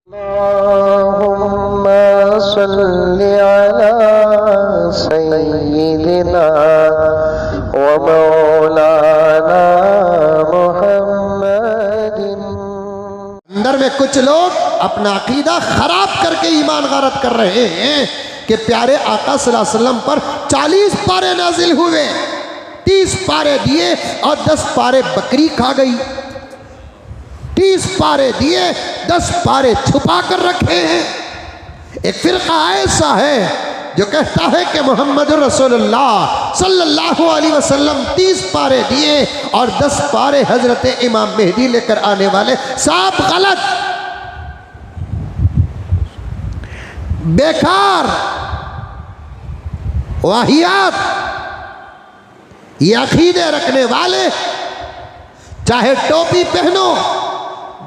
अल्लाहुम्मा सल्लि अला सय्यिदिना व मौलाना मुहम्मदिन। अंदर में कुछ लोग अपना अकीदा खराब करके ईमान गारत कर रहे हैं कि प्यारे आका सल्लल्लाहु अलैहि वसल्लम पर 40 पारे नाजिल हुए, 30 पारे दिए और 10 पारे बकरी खा गई। 30 पारे दिए, 10 पारे छुपा कर रखे हैं। एक फिरका ऐसा है जो कहता है कि मोहम्मद रसूलुल्लाह सल्लल्लाहु अलैहि वसल्लम 30 पारे दिए और 10 पारे हजरत इमाम मेहदी लेकर आने वाले। साफ गलत, बेकार, वाहियात। ये अकीदे रखने वाले चाहे टोपी पहनो,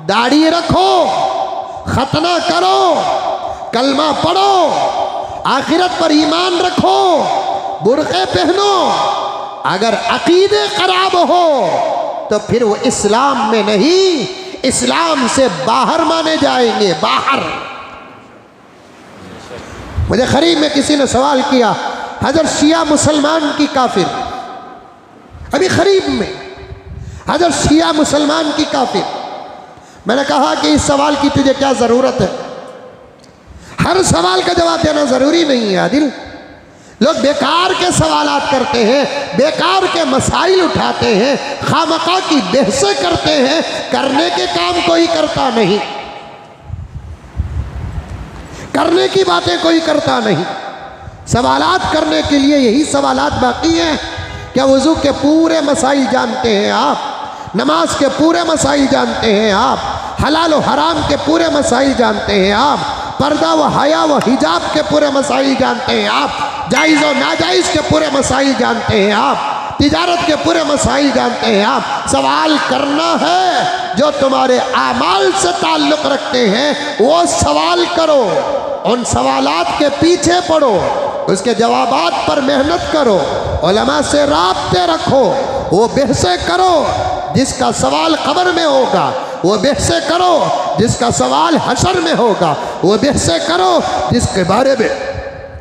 दाढ़ी रखो, खतना करो, कलमा पढ़ो, आखिरत पर ईमान रखो, बुरक़े पहनो, अगर अकीदे खराब हो तो फिर वो इस्लाम में नहीं, इस्लाम से बाहर माने जाएंगे। बाहर। मुझे क़रीब में किसी ने सवाल किया, हजरत शिया मुसलमान की काफिर। अभी क़रीब में हजरत शिया मुसलमान की काफिर। मैंने कहा कि इस सवाल की तुझे क्या ज़रूरत है? हर सवाल का जवाब देना ज़रूरी नहीं है आदिल। लोग बेकार के सवालात करते हैं, बेकार के मसाइल उठाते हैं, खामखा की बहसें करते हैं, करने के काम कोई करता नहीं, करने की बातें कोई करता नहीं। सवालात करने के लिए यही सवालात बाकी हैं। क्या वज़ू के पूरे मसाइल जानते हैं आप? नमाज के पूरे मसाइल जानते हैं आप? हलाल व हराम के पूरे मसाइल जानते हैं आप? पर्दा व हया व हिजाब के पूरे मसाइल जानते हैं आप? जायज़ और नाजायज़ के पूरे मसाइल जानते हैं आप? तिजारत के पूरे मसाइल जानते हैं आप? सवाल करना है जो तुम्हारे आमाल से ताल्लुक़ रखते हैं, वो सवाल करो। उन सवालात के पीछे पढ़ो, उसके जवाबात पर मेहनत करो, उलमा से राब्ते रखो, वो बहसें करो जिसका सवाल कब्र में होगा, वो बहसें करो जिसका सवाल हशर में होगा, वो बहसें करो जिसके बारे में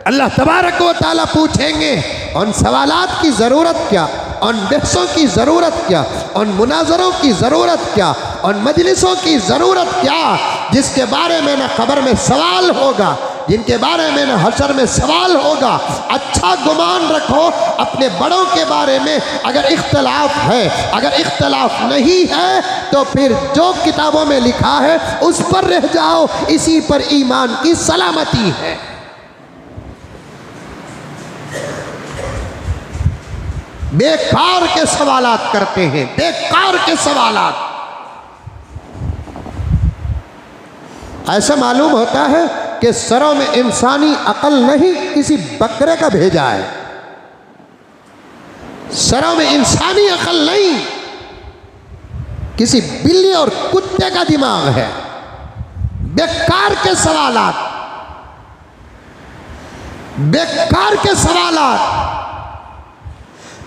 अल्लाह तबारक व तआला पूछेंगे। उन सवालात की ज़रूरत क्या, उन बहसों की ज़रूरत क्या, उन मुनाजरों की ज़रूरत क्या, उन मजलिसों की ज़रूरत क्या जिसके बारे में न कब्र में सवाल होगा, जिनके बारे में न हशर में सवाल होगा। अच्छा गुमान रखो अपने बड़ों के बारे में। अगर इख्तलाफ है, अगर इख्तलाफ नहीं है तो फिर जो किताबों में लिखा है उस पर रह जाओ, इसी पर ईमान की सलामती है। बेकार के सवालात करते हैं, बेकार के सवालात। ऐसा मालूम होता है कि सरों में इंसानी अकल नहीं, किसी बकरे का भेजा है। सरों में इंसानी अकल नहीं, किसी बिल्ली और कुत्ते का दिमाग है। बेकार के सवालात, बेकार के सवालात।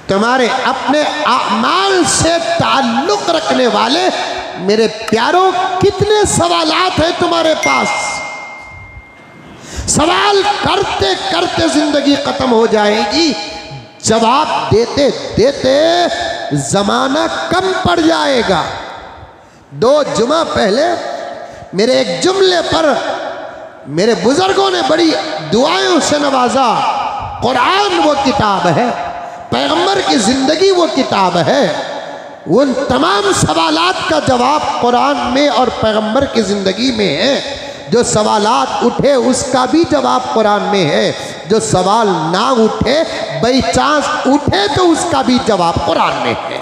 तुम्हारे अपने आमाल से ताल्लुक़ रखने वाले मेरे प्यारों, कितने सवालात हैं तुम्हारे पास? सवाल करते करते जिंदगी खत्म हो जाएगी, जवाब देते देते जमाना कम पड़ जाएगा। 2 जुमा पहले मेरे एक जुमले पर मेरे बुजुर्गों ने बड़ी दुआओं से नवाजा। कुरान वो किताब है, पैगंबर की ज़िंदगी वो किताब है। उन तमाम सवालात का जवाब कुरान में और पैगंबर की ज़िंदगी में है। जो सवालात उठे उसका भी जवाब कुरान में है, जो सवाल ना उठे, बाई चांस उठे तो उसका भी जवाब कुरान में है।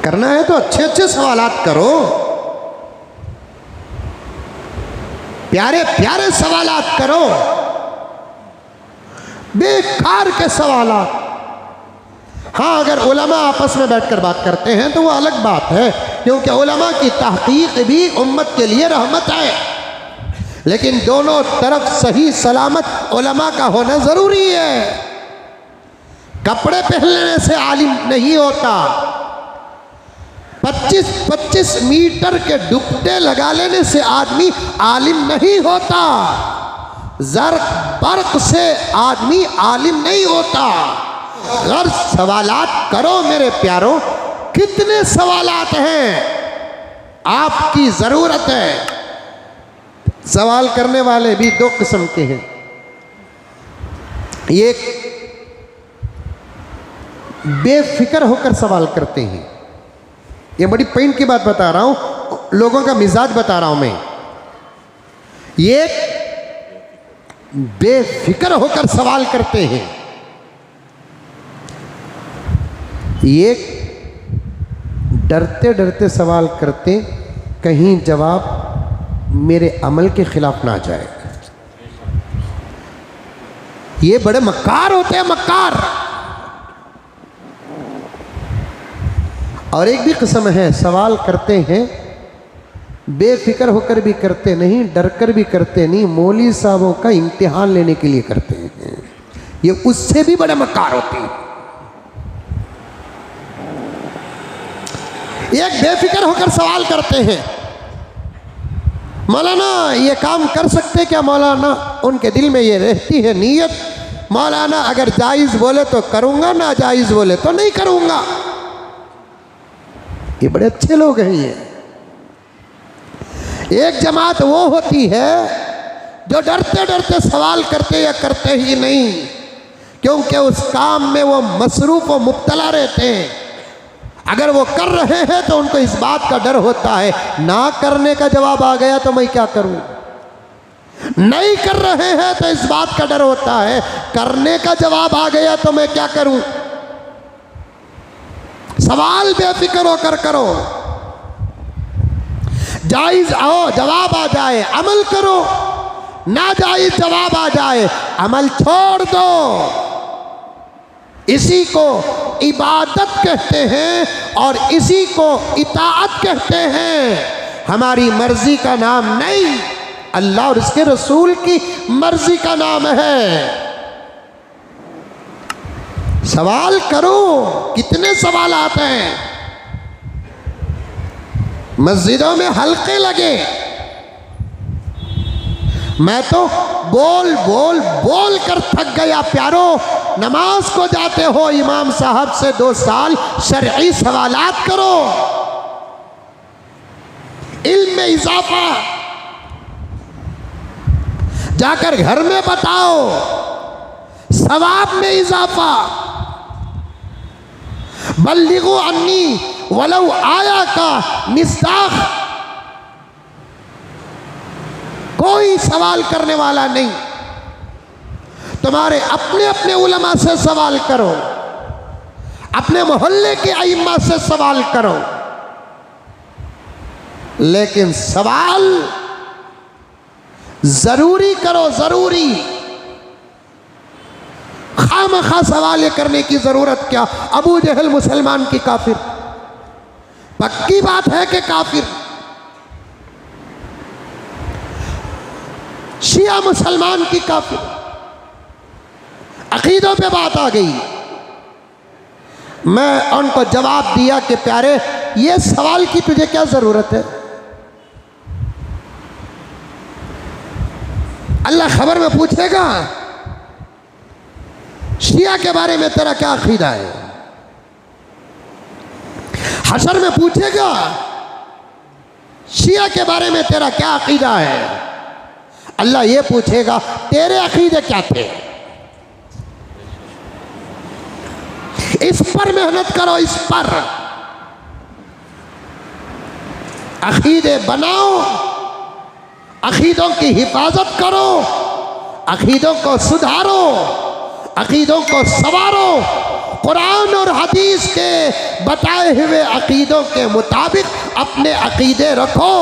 करना है तो अच्छे अच्छे सवालात करो, प्यारे प्यारे सवालात करो। बेकार के सवालात। हाँ, अगर उलमा आपस में बैठकर बात करते हैं तो वो अलग बात है, क्योंकि उलमा की तहकीक भी उम्मत के लिए रहमत है। लेकिन दोनों तरफ सही सलामत उलमा का होना ज़रूरी है। कपड़े पहनने से आलिम नहीं होता, 25-25 मीटर के डुबटे लगा लेने से आदमी आलिम नहीं होता। ज़र्क बर्क से आदमी आलिम नहीं होता। अगर सवालात करो मेरे प्यारों, कितने सवालात हैं, आपकी ज़रूरत है। सवाल करने वाले भी दो किस्म के हैं। एक बेफिक्र होकर सवाल करते हैं, ये बड़ी पॉइंट की बात बता रहा हूं, लोगों का मिजाज बता रहा हूं मैं। ये बेफिक्र होकर सवाल करते हैं, ये डरते डरते सवाल करते कहीं जवाब मेरे अमल के खिलाफ ना जाए। ये बड़े मक्कार होते हैं, मक्कार। और एक भी किस्म है, सवाल करते हैं बेफिक्र होकर भी करते नहीं, डर कर भी करते नहीं, मौलवी साहबों का इम्तिहान लेने के लिए करते हैं। ये उससे भी बड़े मक्कार होते हैं। एक बेफिक्र होकर सवाल करते हैं, मौलाना ये काम कर सकते क्या? मौलाना उनके दिल में ये रहती है नीयत, मौलाना अगर जायज़ बोले तो करूँगा, ना जायज़ बोले तो नहीं करूँगा। ये बड़े अच्छे लोग हैं। ये एक जमात वो होती है जो डरते डरते सवाल करते या करते ही नहीं, क्योंकि उस काम में वो मसरूफ़ और मुब्तला रहते हैं। अगर वो कर रहे हैं तो उनको इस बात का डर होता है, ना करने का जवाब आ गया तो मैं क्या करूं। नहीं कर रहे हैं तो इस बात का डर होता है, करने का जवाब आ गया तो मैं क्या करूं। सवाल बेफिक्र होकर करो, जायज़ आओ जवाब आ जाए अमल करो, ना जायज़ जवाब आ जाए अमल छोड़ दो। इसी को इबादत कहते हैं और इसी को इताअत कहते हैं। हमारी मर्जी का नाम नहीं, अल्लाह और उसके रसूल की मर्जी का नाम है। सवाल करो, कितने सवाल आते हैं। मस्जिदों में हल्के लगे, मैं तो बोल बोल बोल कर थक गया। प्यारो, नमाज को जाते हो इमाम साहब से 2 साल शरई सवालात करो, इल्म में इजाफा। जाकर घर में बताओ, सवाब में इजाफा। बल्लिगु अन्नी वलौ आया का मिस्दाख। कोई सवाल करने वाला नहीं, तुम्हारे अपने अपने उलमा से सवाल करो, अपने मोहल्ले के अइम्मा से सवाल करो, लेकिन सवाल जरूरी करो, जरूरी। खामखा सवाल करने की जरूरत क्या? अबू जहल मुसलमान की काफिर, पक्की बात है कि काफिर। शिया मुसलमान की काफिर। अकीदों पे बात आ गई, मैं उनको जवाब दिया कि प्यारे, ये सवाल की तुझे क्या जरूरत है? अल्लाह खबर में पूछेगा शिया के बारे में तेरा क्या अकीदा है, हशर में पूछेगा शिया के बारे में तेरा क्या अकीदा है। अल्लाह ये पूछेगा तेरे अकीदे क्या थे। इस पर मेहनत करो, इस पर अकीदे बनाओ, अकीदों की हिफाजत करो, अकीदों को सुधारो, अकीदों को संवारो। कुरान और हदीस के बताए हुए अकीदों के मुताबिक अपने अकीदे रखो।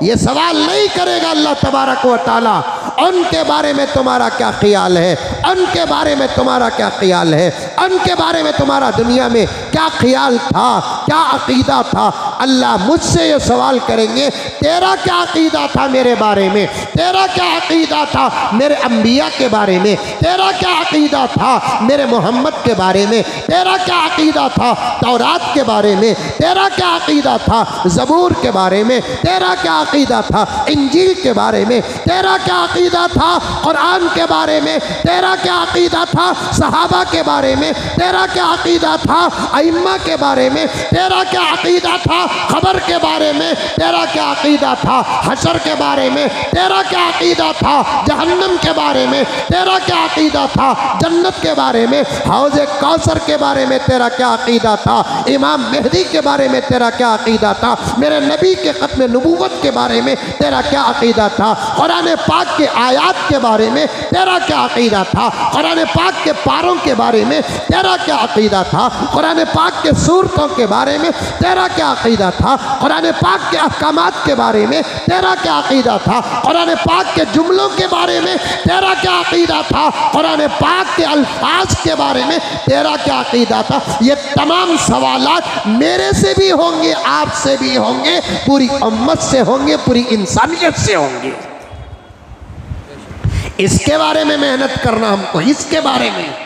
ये सवाल नहीं करेगा अल्लाह तबारक व तआला उनके बारे में तुम्हारा क्या ख्याल है, उनके बारे में तुम्हारा क्या ख्याल है, उनके बारे में तुम्हारा दुनिया में क्या ख्याल था, क्या अकीदा था। अल्लाह मुझसे ये सवाल करेंगे, तेरा क्या अकीदा था मेरे बारे में, तेरा क्या अकीदा था मेरे अंबिया के बारे में, तेरा क्या अकीदा था मेरे मोहम्मद के बारे में, तेरा क्या अकीदा था तौरात के बारे में, तेरा क्या अकीदा था ज़बूर के बारे में, तेरा क्या अकीदा था इंजील के बारे में, तेरा क्या अकीदा था कुरान के बारे में, तेरा क्या अकीदा था सहाबा के बारे में, तेरा क्या अकीदा था अइम्मा के बारे में, तेरा क्या अकीदा था खबर के बारे में, तेरा क्या अकीदा था हशर के बारे में, तेरा क्या अकीदा था जहन्नम के बारे में, तेरा क्या अकीदा था जन्नत के बारे में, हौज़ कौसर के बारे में तेरा क्या अकीदा था, इमाम मेहदी के बारे में तेरा क्या अकीदा था, मेरे नबी के ख़त्म नबूवत के बारे में तेरा क्या अकीदा था, कुरान पाक के आयात के बारे में तेरा क्या अकीदा था, कुरान पाक के पारों के बारे में तेरा क्या अकीदा था, कुरान पाक के सूरतों के बारे में तेरा क्या अकीदा था, कुरान पाक के अहकामात के बारे में तेरा क्या अकीदा था, कुरान पाक के जुमलों के बारे में तेरा क्या अकीदा था, कुरान पाक के अल्फाज के बारे में तेरा क्या अकीदा था। ये तमाम सवालात मेरे से भी होंगे, आपसे भी होंगे, पूरी उम्मत से होंगे, पूरी इंसानियत से होंगे। इसके बारे में मेहनत करना हमको, इसके बारे में